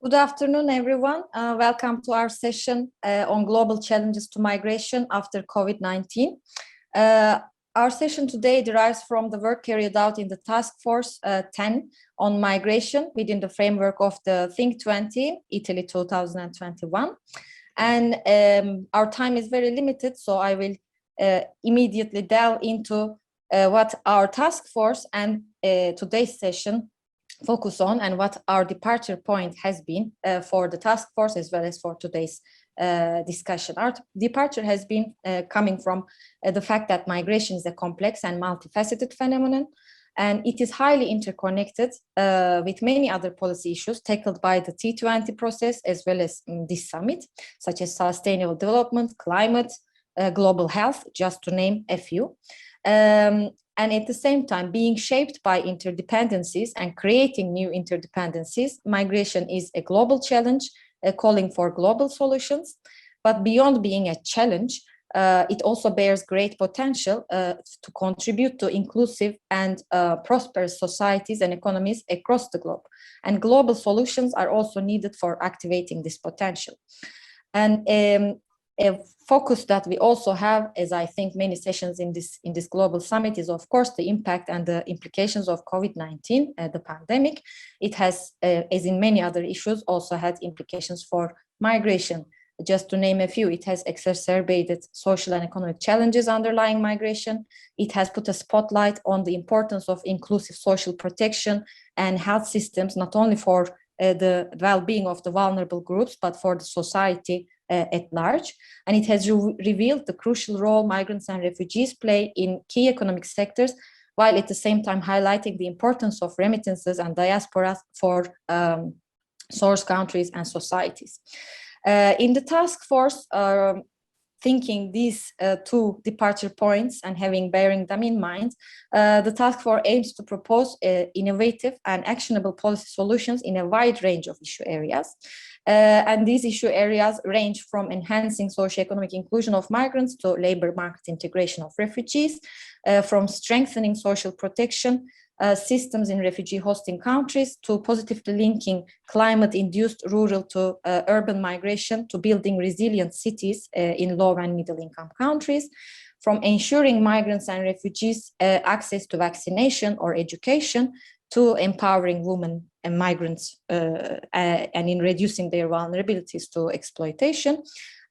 Good afternoon, everyone. Welcome to our session on global challenges to migration after COVID-19. Our session today derives from the work carried out in the Task Force 10 on migration within the framework of the Think 20, Italy 2021. And our time is very limited, so I will immediately delve into what our task force and today's session focus on and what our departure point has been for the task force as well as for today's discussion. Our departure has been coming from the fact that migration is a complex and multifaceted phenomenon, and it is highly interconnected with many other policy issues tackled by the T20 process as well as this summit, such as sustainable development, climate, global health, just to name a few. And at the same time, being shaped by interdependencies and creating new interdependencies, migration is a global challenge, calling for global solutions. But beyond being a challenge, it also bears great potential to contribute to inclusive and prosperous societies and economies across the globe. And global solutions are also needed for activating this potential. And a focus that we also have, as I think many sessions in this global summit, is of course the impact and the implications of COVID-19, the pandemic. It has, as in many other issues, also had implications for migration. Just to name a few, it has exacerbated social and economic challenges underlying migration. It has put a spotlight on the importance of inclusive social protection and health systems, not only for the well-being of the vulnerable groups, but for the society at large. And it has revealed the crucial role migrants and refugees play in key economic sectors, while at the same time highlighting the importance of remittances and diaspora for source countries and societies. In the task force, thinking these two departure points and bearing them in mind, the task force aims to propose innovative and actionable policy solutions in a wide range of issue areas. And these issue areas range from enhancing socioeconomic inclusion of migrants to labor market integration of refugees, from strengthening social protection systems in refugee hosting countries to positively linking climate-induced rural to urban migration to building resilient cities in low and middle income countries, from ensuring migrants and refugees access to vaccination or education to empowering women and migrants and in reducing their vulnerabilities to exploitation.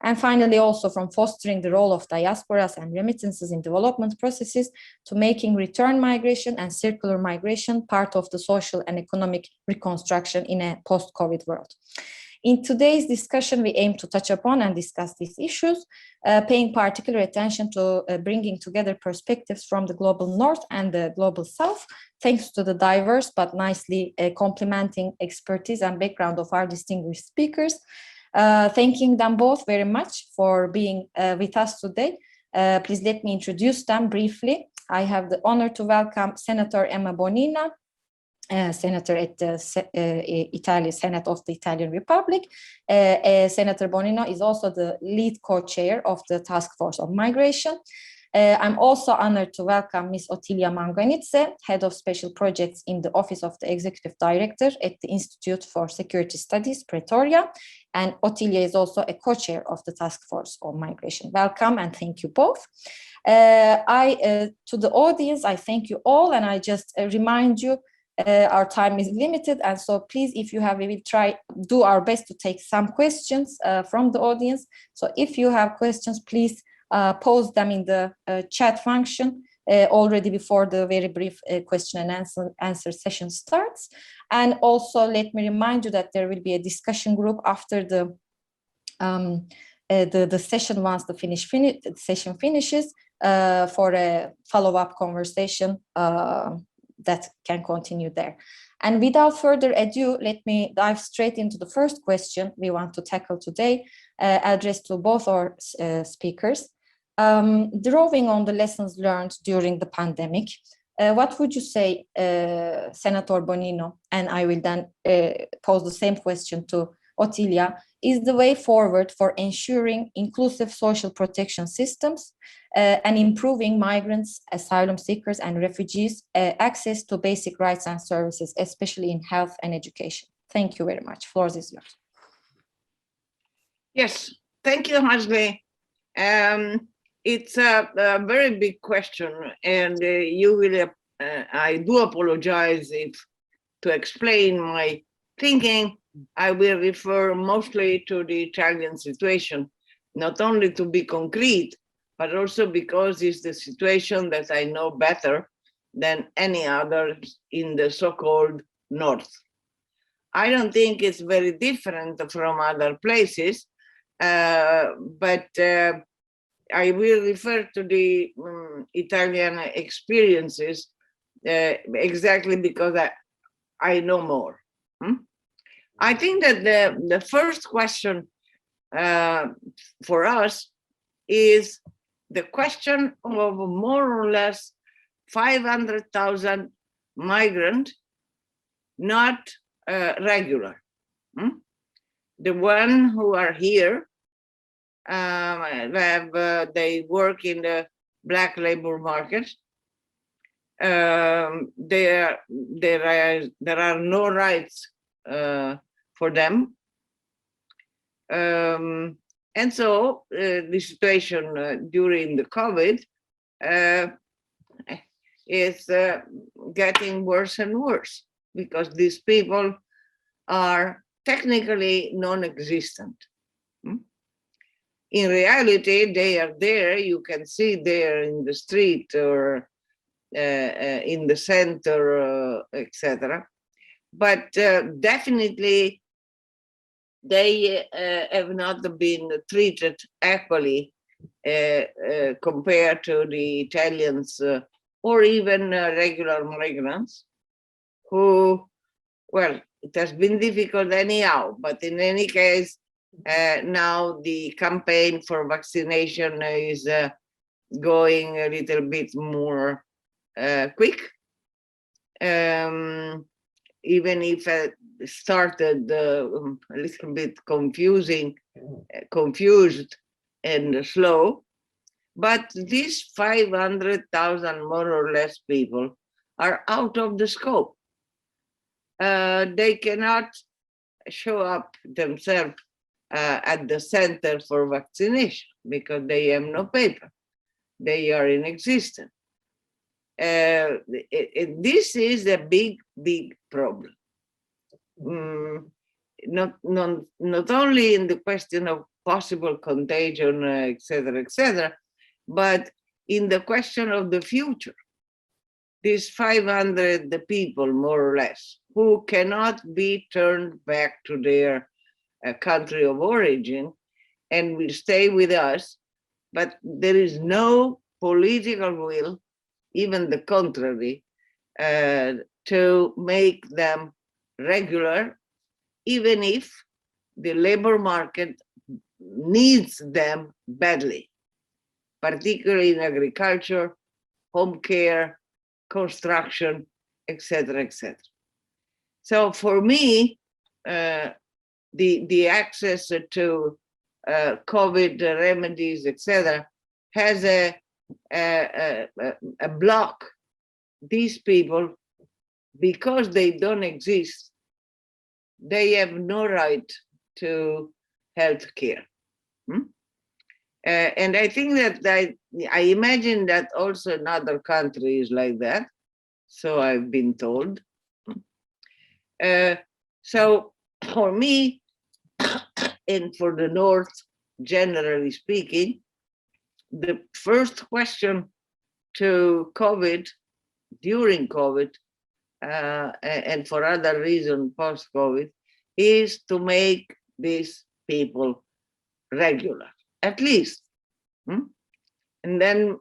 And finally, also from fostering the role of diasporas and remittances in development processes to making return migration and circular migration part of the social and economic reconstruction in a post-COVID world. In today's discussion, we aim to touch upon and discuss these issues, paying particular attention to bringing together perspectives from the global north and the global south, thanks to the diverse but nicely complementing expertise and background of our distinguished speakers. Thanking them both very much for being with us today. Please let me introduce them briefly. I have the honor to welcome Senator Emma Bonino, Senator at the Italian Senate of the Italian Republic. Senator Bonino is also the lead co-chair of the Task Force on Migration. I'm also honored to welcome Ms. Ottilia Manganidze, Head of Special Projects in the Office of the Executive Director at the Institute for Security Studies, Pretoria. And Ottilia is also a co-chair of the Task Force on Migration. Welcome and thank you both. To the audience, I thank you all, and I just remind you our time is limited, and so please, if you have, we will do our best to take some questions from the audience. So if you have questions, please pose them in the chat function already before the very brief question and answer session starts. And also let me remind you that there will be a discussion group after the session once the session finishes for a follow-up conversation that can continue there. And without further ado, let me dive straight into the first question we want to tackle today, addressed to both our speakers. Drawing on the lessons learned during the pandemic, what would you say, Senator Bonino, and I will then pose the same question to Ottilia, is the way forward for ensuring inclusive social protection systems and improving migrants, asylum seekers and refugees access to basic rights and services, especially in health and education? Thank you very much. Floor is yours. Yes, thank you, Hasli. It's a very big question, and you will. I do apologize if, to explain my thinking, I will refer mostly to the Italian situation, not only to be concrete, but also because it's the situation that I know better than any other in the so-called North. I don't think it's very different from other places, but I will refer to the Italian experiences exactly because I know more. I think that the first question for us is the question of more or less 500,000 migrants, not regular. The one who are here, they work in the black labor market. There are no rights for them. And so the situation during the COVID is getting worse and worse because these people are technically non-existent. In reality, they are there. You can see there in the street or in the center, etc. But definitely, they have not been treated equally compared to the Italians or even regular migrants who, well, it has been difficult anyhow, but in any case, now the campaign for vaccination is going a little bit more quick, even if it started a little bit confused and slow. But these 500,000 more or less people are out of the scope. They cannot show up themselves at the center for vaccination because they have no paper. They are inexistent. This is a big, big problem. Not only in the question of possible contagion, etc., but in the question of the future. These 500 people, more or less, who cannot be turned back to their country of origin and will stay with us, but there is no political will, even the contrary, to make them regular, even if the labor market needs them badly, particularly in agriculture, home care, construction, etc., etc. So for me, the access to COVID remedies, etc., has a block. These people, because they don't exist, they have no right to health care. And I think that I imagine that also in other countries like that. So I've been told. So for me, and for the North, generally speaking, the first question to COVID, during COVID, and for other reasons post-COVID, is to make these people regular, at least. And then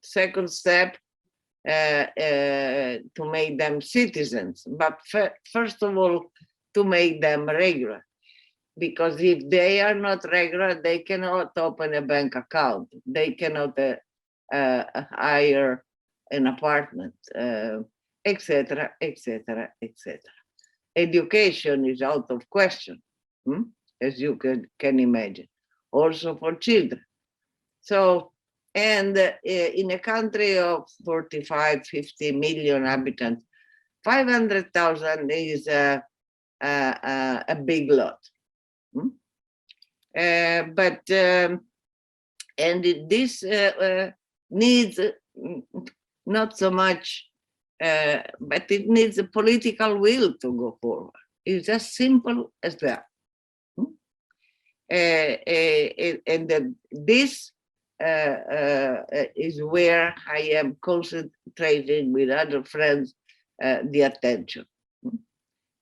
second step, to make them citizens. But first of all, to make them regular. Because if they are not regular, they cannot open a bank account. They cannot hire an apartment, etc., etc., etc. Education is out of question, as you can imagine, also for children. So, and in a country of 45, 50 million inhabitants, 500,000 is a big lot. This needs not so much, but it needs a political will to go forward. It's as simple as that. And this is where I am concentrating with other friends the attention.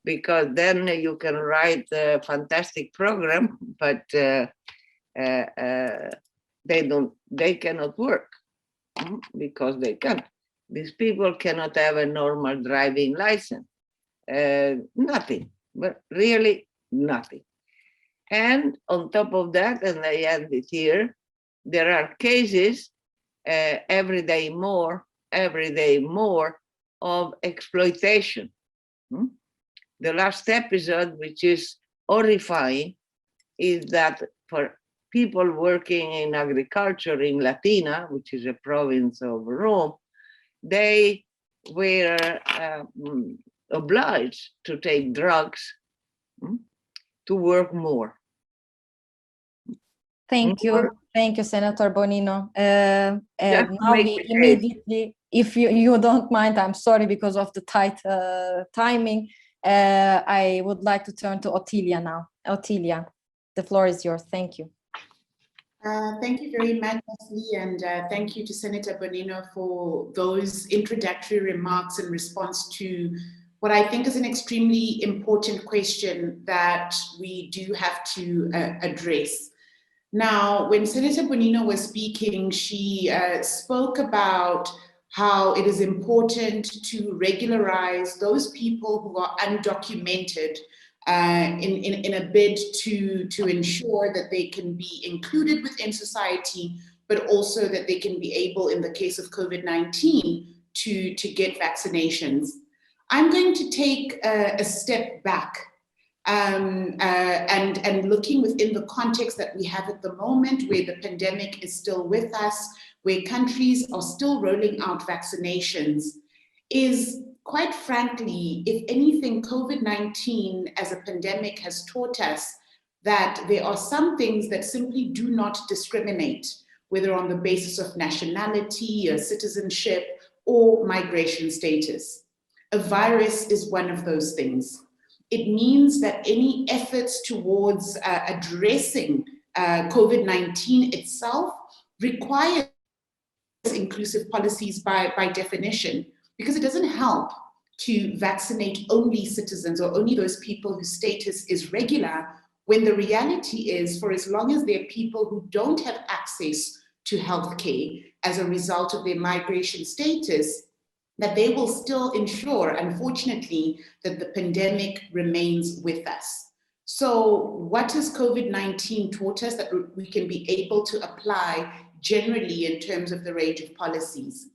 Because then you can write a fantastic program, but they cannot work because they can't. These people cannot have a normal driving license. Nothing, but really nothing. And on top of that, and I end it here, there are cases every day more of exploitation. The last episode, which is horrifying, is that for people working in agriculture in Latina, which is a province of Rome, they were obliged to take drugs to work more. Thank you, Senator Bonino. Now we immediately, if you don't mind, I'm sorry because of the tight timing, I would like to turn to Otilia now. Otilia, the floor is yours. Thank you. Thank you very much, Leslie, and thank you to Senator Bonino for those introductory remarks in response to what I think is an extremely important question that we do have to address. Now, when Senator Bonino was speaking, she spoke about how it is important to regularize those people who are undocumented in a bid to ensure that they can be included within society, but also that they can be able, in the case of COVID-19, to get vaccinations. I'm going to take a step back and looking within the context that we have at the moment, where the pandemic is still with us, where countries are still rolling out vaccinations, is quite frankly, if anything, COVID-19 as a pandemic has taught us that there are some things that simply do not discriminate, whether on the basis of nationality or citizenship or migration status. A virus is one of those things. It means that any efforts towards addressing COVID-19 itself requires inclusive policies by definition, because it doesn't help to vaccinate only citizens or only those people whose status is regular, when the reality is, for as long as there are people who don't have access to healthcare as a result of their migration status, that they will still ensure, unfortunately, that the pandemic remains with us. So what has COVID-19 taught us that we can be able to apply generally in terms of the range of policies?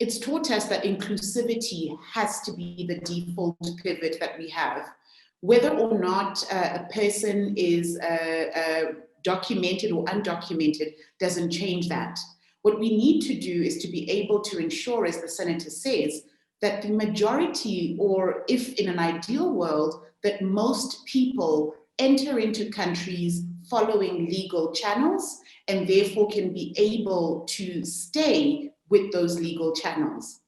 It's taught us that inclusivity has to be the default pivot that we have. Whether or not a person is documented or undocumented doesn't change that. What we need to do is to be able to ensure, as the Senator says, that the majority, or if in an ideal world, that most people enter into countries following legal channels and therefore can be able to stay with those legal channels.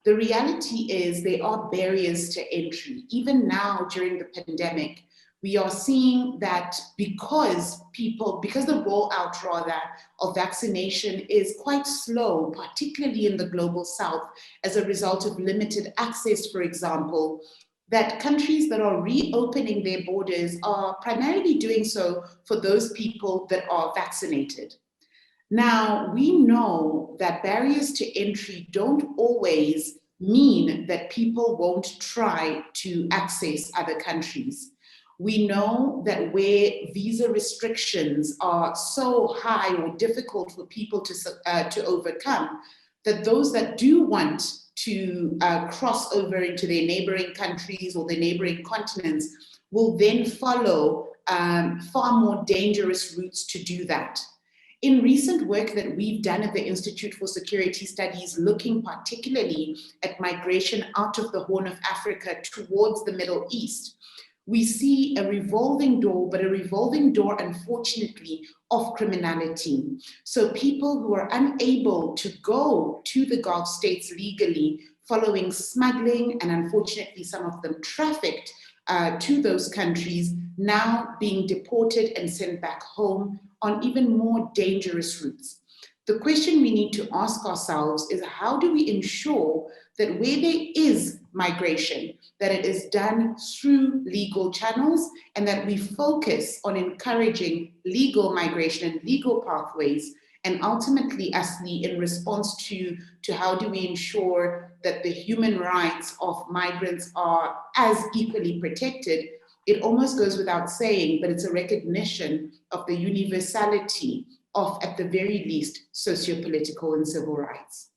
The reality is there are barriers to entry. Even now during the pandemic, we are seeing that because the rollout rather of vaccination is quite slow, particularly in the global south, as a result of limited access, for example, that countries that are reopening their borders are primarily doing so for those people that are vaccinated. Now, we know that barriers to entry don't always mean that people won't try to access other countries. We know that where visa restrictions are so high or difficult for people to overcome, that those that do want to cross over into their neighboring countries or their neighboring continents will then follow far more dangerous routes to do that. In recent work that we've done at the Institute for Security Studies, looking particularly at migration out of the Horn of Africa towards the Middle East, we see a revolving door, but a revolving door, unfortunately, of criminality. So people who are unable to go to the Gulf states legally following smuggling, and unfortunately some of them trafficked to those countries, now being deported and sent back home on even more dangerous routes. The question we need to ask ourselves is, how do we ensure that where there is migration, that it is done through legal channels, and that we focus on encouraging legal migration and legal pathways, and ultimately, Asli, in response to how do we ensure that the human rights of migrants are as equally protected, it almost goes without saying, but it's a recognition of the universality of, at the very least, socio-political and civil rights.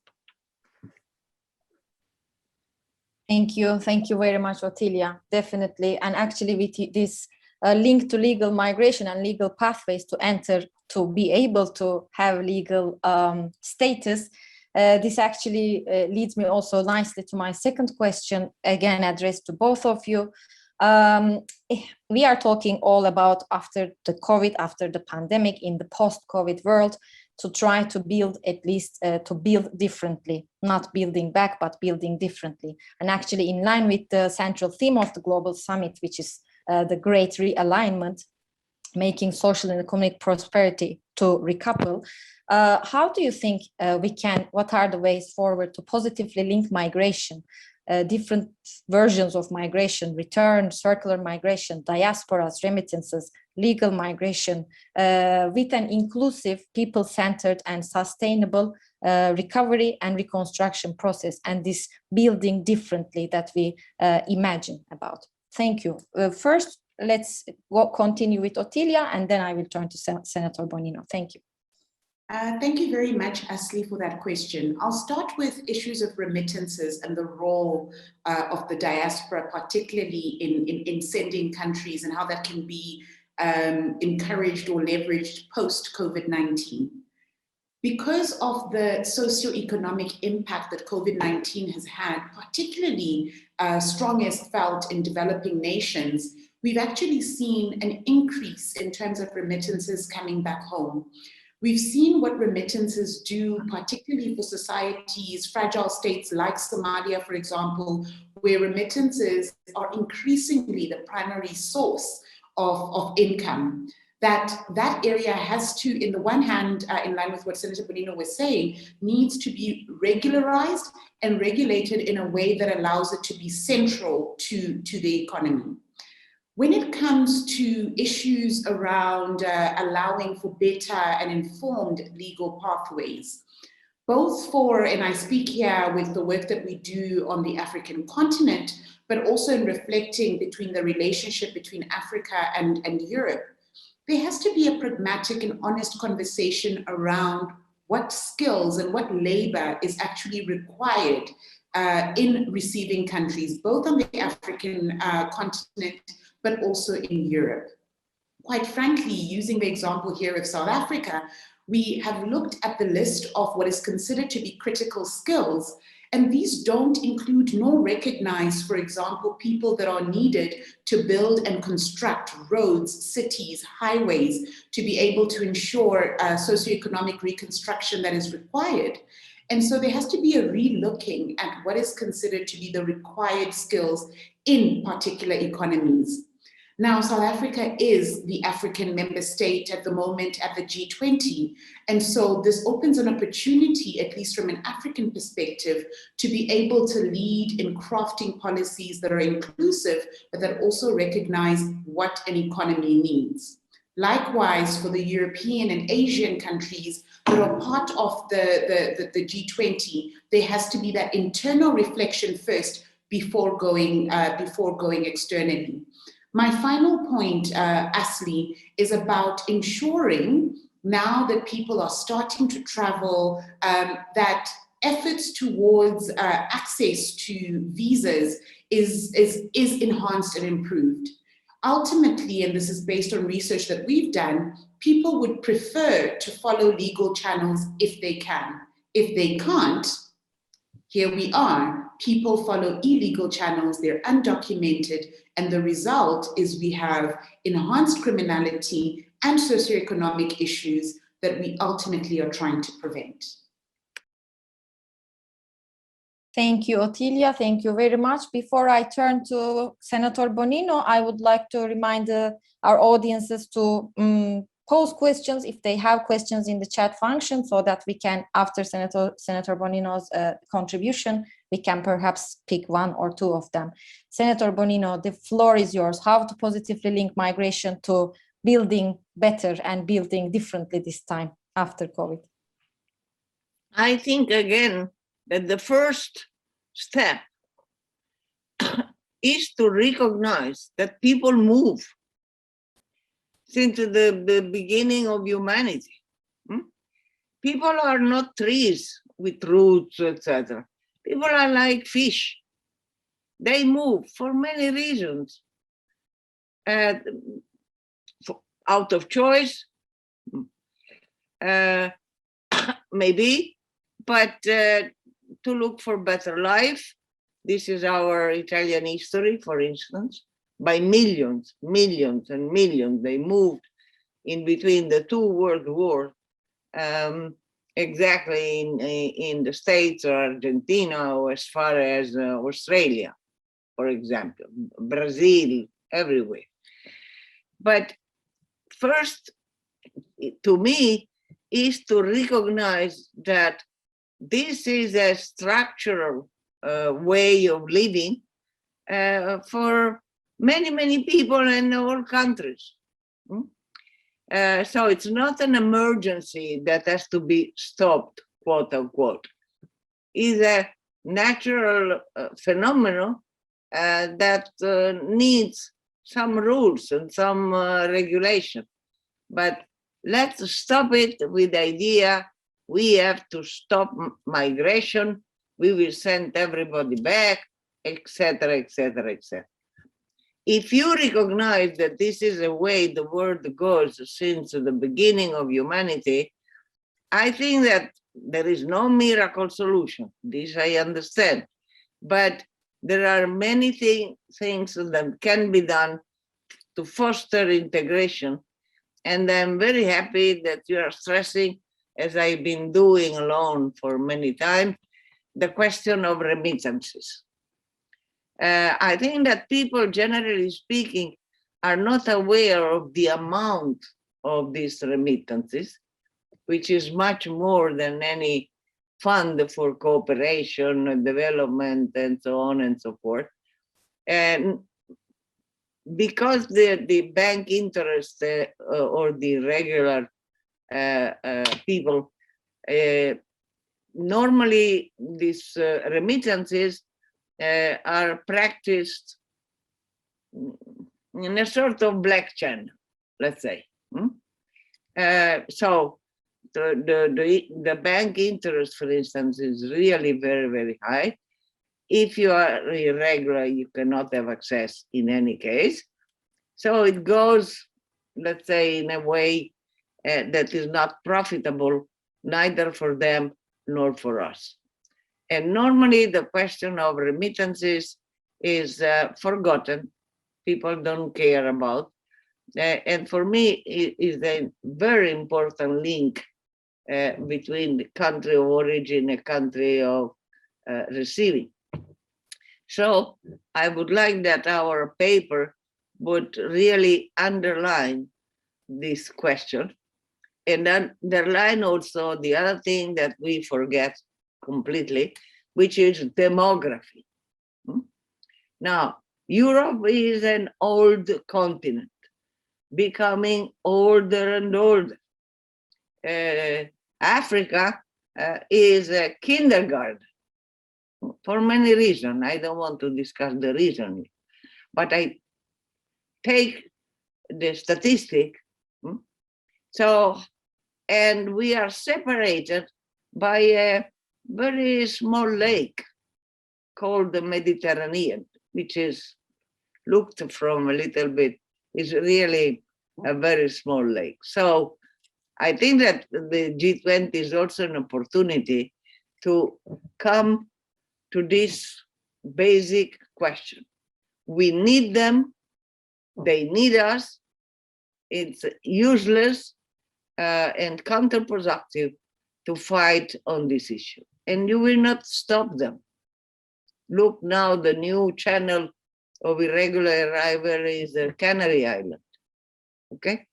Thank you very much, Ottilia, definitely. And actually with this link to legal migration and legal pathways to enter, to be able to have legal status, this actually leads me also nicely to my second question, again addressed to both of you. We are talking all about after the COVID, after the pandemic, in the post-COVID world, to try to build, at least to build differently, not building back, but building differently. And actually in line with the central theme of the Global Summit, which is the great realignment, making social and economic prosperity to recouple, how do you think what are the ways forward to positively link migration, different versions of migration, return, circular migration, diasporas, remittances, legal migration, with an inclusive, people-centered and sustainable recovery and reconstruction process, and this building differently that we imagine about? Thank you. First, let's continue with Ottilia, and then I will turn to Senator Bonino. Thank you. Thank you very much, Asli, for that question. I'll start with issues of remittances and the role of the diaspora, particularly in sending countries, and how that can be encouraged or leveraged post-COVID-19. Because of the socioeconomic impact that COVID-19 has had, particularly strongest felt in developing nations, we've actually seen an increase in terms of remittances coming back home. We've seen what remittances do, particularly for societies, fragile states like Somalia, for example, where remittances are increasingly the primary source of income. That area has to, in the one hand, in line with what Senator Bonino was saying, needs to be regularized and regulated in a way that allows it to be central to the economy. When it comes to issues around allowing for better and informed legal pathways, both for, and I speak here with the work that we do on the African continent, but also in reflecting between the relationship between Africa and Europe, there has to be a pragmatic and honest conversation around what skills and what labor is actually required in receiving countries, both on the African continent, but also in Europe. Quite frankly, using the example here of South Africa, we have looked at the list of what is considered to be critical skills, and these don't include nor recognize, for example, people that are needed to build and construct roads, cities, highways, to be able to ensure socioeconomic reconstruction that is required. And so there has to be a re-looking at what is considered to be the required skills in particular economies. Now, South Africa is the African member state at the moment at the G20. And so this opens an opportunity, at least from an African perspective, to be able to lead in crafting policies that are inclusive, but that also recognize what an economy needs. Likewise, for the European and Asian countries that are part of the G20, there has to be that internal reflection first before going externally. My final point, Asli, is about ensuring, now that people are starting to travel, that efforts towards access to visas is enhanced and improved. Ultimately, and this is based on research that we've done, people would prefer to follow legal channels if they can. If they can't, Here we are, people follow illegal channels, they're undocumented, and the result is we have enhanced criminality and socioeconomic issues that we ultimately are trying to prevent. Thank you, Otilia. Thank you very much. Before I turn to Senator Bonino, I would like to remind our audiences to pose questions if they have questions in the chat function, so that we can, after Senator Bonino's contribution, we can perhaps pick one or two of them. Senator Bonino, the floor is yours. How to positively link migration to building better and building differently this time after COVID? I think, again, that the first step is to recognize that people move since the beginning of humanity. People are not trees with roots, etc. People are like fish. They move for many reasons. Out of choice, maybe, but to look for better life. This is our Italian history, for instance. By millions, millions and millions, they moved in between the two world wars, exactly in the States or Argentina, or as far as Australia, for example, Brazil, everywhere. But first, to me, is to recognize that this is a structural way of living for many, many people in all countries. So it's not an emergency that has to be stopped, quote unquote. It's a natural phenomenon that needs some rules and some regulation. But let's stop it with the idea we have to stop migration, we will send everybody back, etc., etc., etc. If you recognize that this is the way the world goes since the beginning of humanity, I think that there is no miracle solution. This I understand. But there are many things that can be done to foster integration. And I'm very happy that you are stressing, as I've been doing alone for many times, the question of remittances. I think that people, generally speaking, are not aware of the amount of these remittances, which is much more than any fund for cooperation and development and so on and so forth. And because the bank interest or the regular people, normally these remittances are practiced in a sort of black channel, let's say. So the bank interest, for instance, is really very, very high. If you are irregular, you cannot have access in any case. So it goes, let's say, in a way that is not profitable, neither for them nor for us. And normally the question of remittances is forgotten. People don't care about. And for me, it is a very important link between the country of origin and country of receiving. So I would like that our paper would really underline this question and underline also the other thing that we forget completely, which is demography. Now, Europe is an old continent, becoming older and older. Africa is a kindergarten for many reasons. I don't want to discuss the reason, but I take the statistic. So, and we are separated by a very small lake called the Mediterranean, which is looked from a little bit, is really a very small lake. So I think that the G20 is also an opportunity to come to this basic question. We need them, they need us, it's useless and counterproductive to fight on this issue. And you will not stop them. Look now, the new channel of irregular arrival is the Canary Island, okay?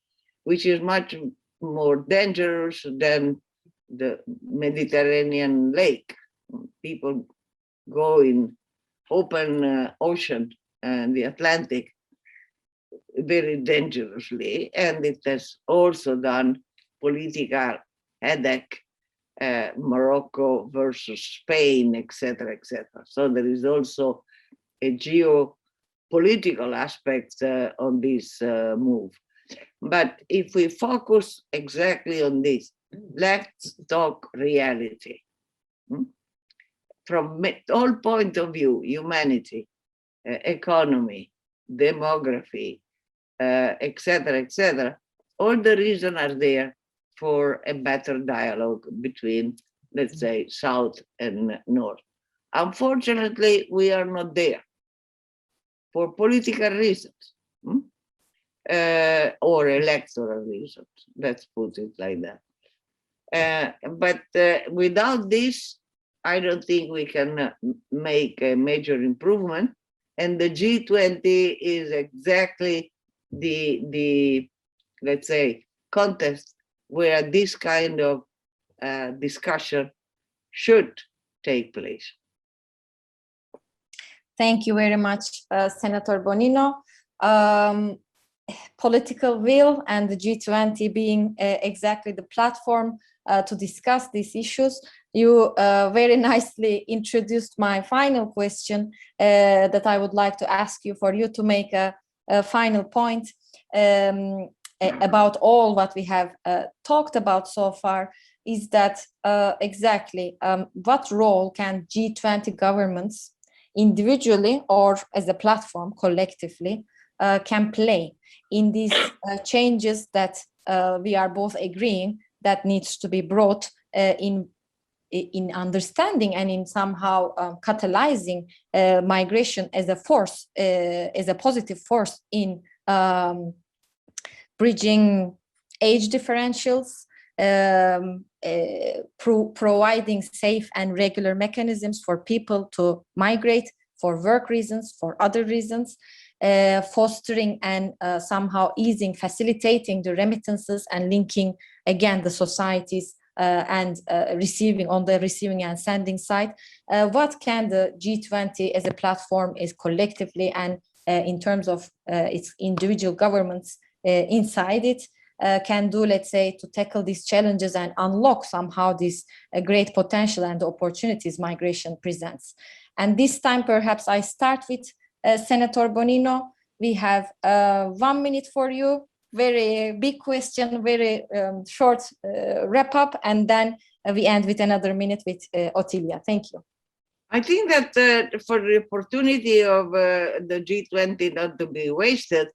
Which is much more dangerous than the Mediterranean lake. People go in open ocean and the Atlantic very dangerously, and it has also done political headache, Morocco versus Spain, etc., etc. So there is also a geopolitical aspect on this move. But if we focus exactly on this, let's talk reality. From all point of view, humanity, economy, demography, etc., etc., all the reasons are there for a better dialogue between, let's say, South and North. Unfortunately, we are not there for political reasons or electoral reasons. Let's put it like that. But without this, I don't think we can make a major improvement. And the G20 is exactly the let's say, context where this kind of discussion should take place. Thank you very much, Senator Bonino. Political will and the G20 being exactly the platform to discuss these issues. You very nicely introduced my final question that I would like to ask you, for you to make a final point about all what we have talked about so far, is that exactly what role can G20 governments individually or as a platform collectively can play in these changes that we are both agreeing that needs to be brought in understanding and in somehow catalyzing migration as a force, as a positive force in bridging age differentials, providing safe and regular mechanisms for people to migrate for work reasons, for other reasons, fostering and somehow easing, facilitating the remittances and linking again the societies and receiving on the receiving and sending side. What can the G20 as a platform is collectively and in terms of its individual governments inside it can do, let's say, to tackle these challenges and unlock somehow this great potential and the opportunities migration presents? And this time, perhaps I start with Senator Bonino. We have 1 minute for you. Very big question, very short wrap up, and then we end with another minute with Ottilia. Thank you. I think that for the opportunity of the G20 not to be wasted,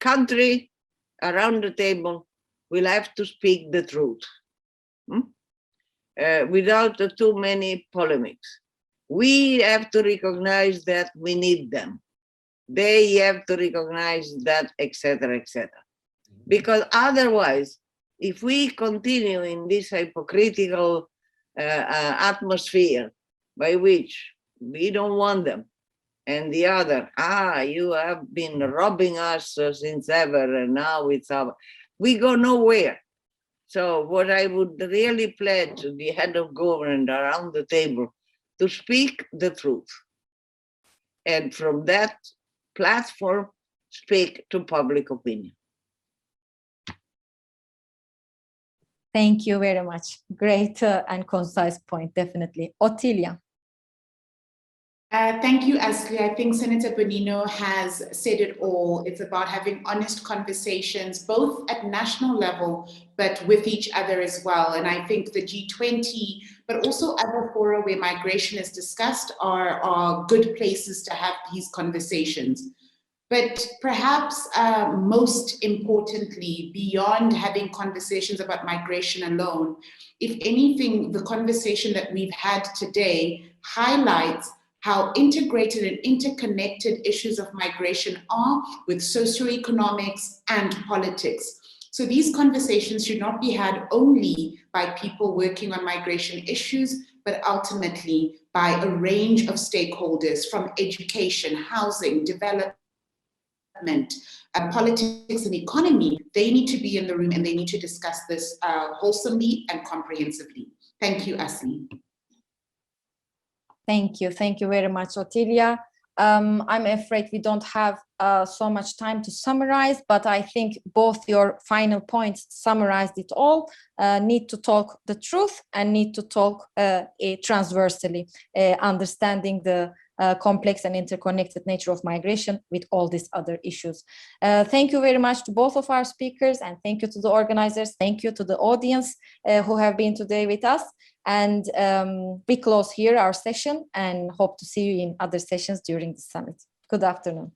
country around the table will have to speak the truth without too many polemics. We have to recognize that we need them. They have to recognize that, etc., etc. Because otherwise, if we continue in this hypocritical atmosphere by which we don't want them, and the other, you have been robbing us since ever, and now it's our, we go nowhere. So what I would really pledge to the head of government around the table to speak the truth. And from that platform, speak to public opinion. Thank you very much. Great and concise point, definitely. Ottilia. Thank you, Asli. I think Senator Bonino has said it all. It's about having honest conversations, both at national level, but with each other as well. And I think the G20, but also other fora where migration is discussed are good places to have these conversations. But perhaps most importantly, beyond having conversations about migration alone, if anything, the conversation that we've had today highlights how integrated and interconnected issues of migration are with socioeconomics and politics. So these conversations should not be had only by people working on migration issues, but ultimately by a range of stakeholders from education, housing, development, politics and economy. They need to be in the room and they need to discuss this wholesomely and comprehensively. Thank you, Asli. Thank you very much, Otilia. I'm afraid we don't have so much time to summarize, but I think both your final points summarized it all. Need to talk the truth and need to talk transversely, understanding the complex and interconnected nature of migration with all these other issues. Thank you very much to both of our speakers, and thank you to the organizers. Thank you to the audience who have been today with us. And we close here our session and hope to see you in other sessions during the summit. Good afternoon.